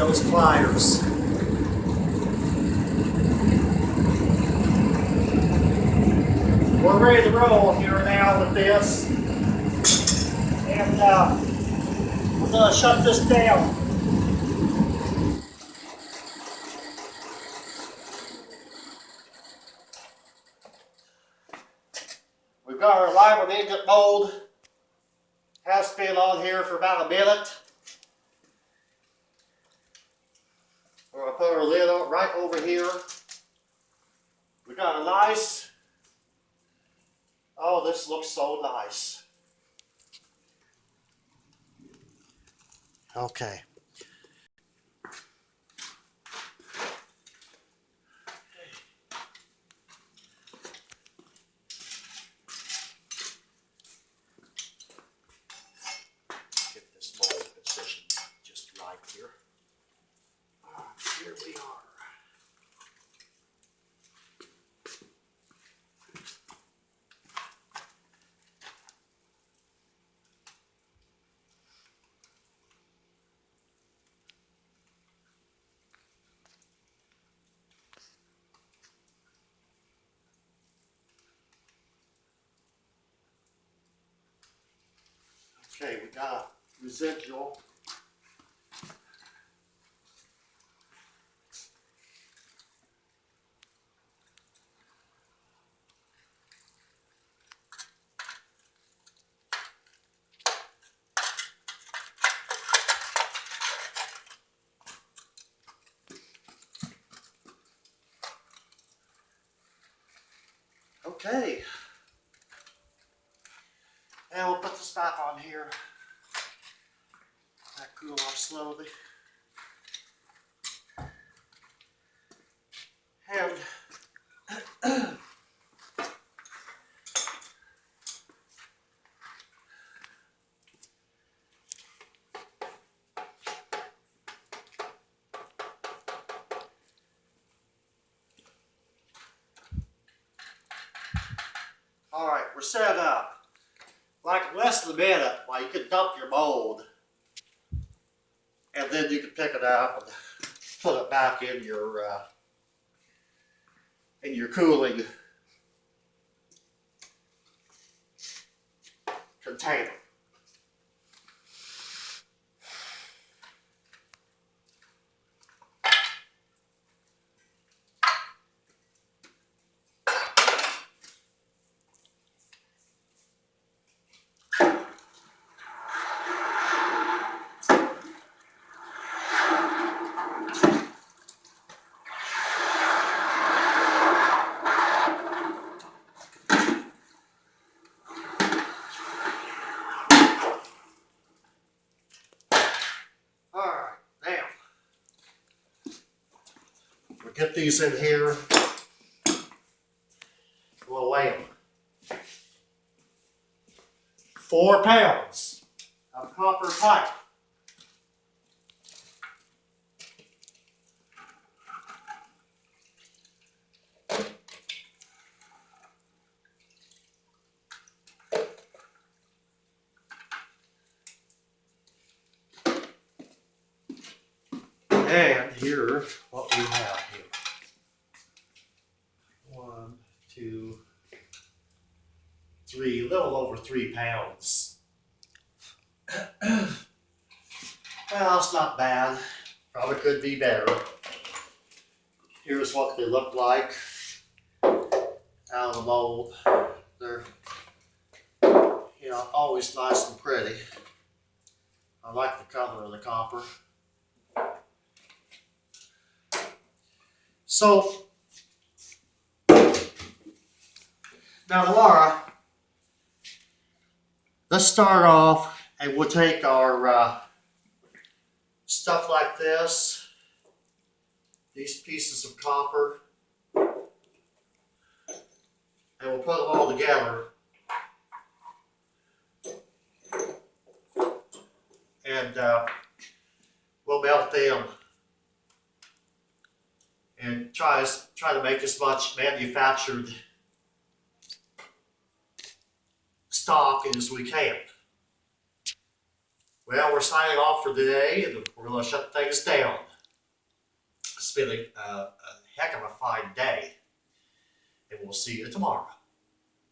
those pliers. We're ready to roll here now with this. And we're going to shut this down. We've got our lime and ingot mold. Has been on here for about a minute. We're going to put our lid on right over here. We got a nice, oh, this looks so nice. Okay. Get this mold position just right here. Here we are. Okay, we got a residual. Okay. And we'll put this back on here. Let that cool off slowly. And all right, we're set up. Like in less than a minute, well, you can dump your mold, and then you can pick it up and put it back in your cooling container. We'll get these in here. We'll weigh them. 4 pounds of copper pipe. And here's what we have here. 1, 2, 3, a little over 3 pounds. Well, it's not bad. Probably could be better. Here's what they look like out of the mold. They're, always nice and pretty. I like the color of the copper. So, now Laura, let's start off and we'll take our stuff like this, these pieces of copper, and we'll put them all together. And we'll melt them and try to make as much manufactured stock as we can. Well, we're signing off for today, and we're going to shut things down. it's been a heck of a fine day. And we'll see you tomorrow.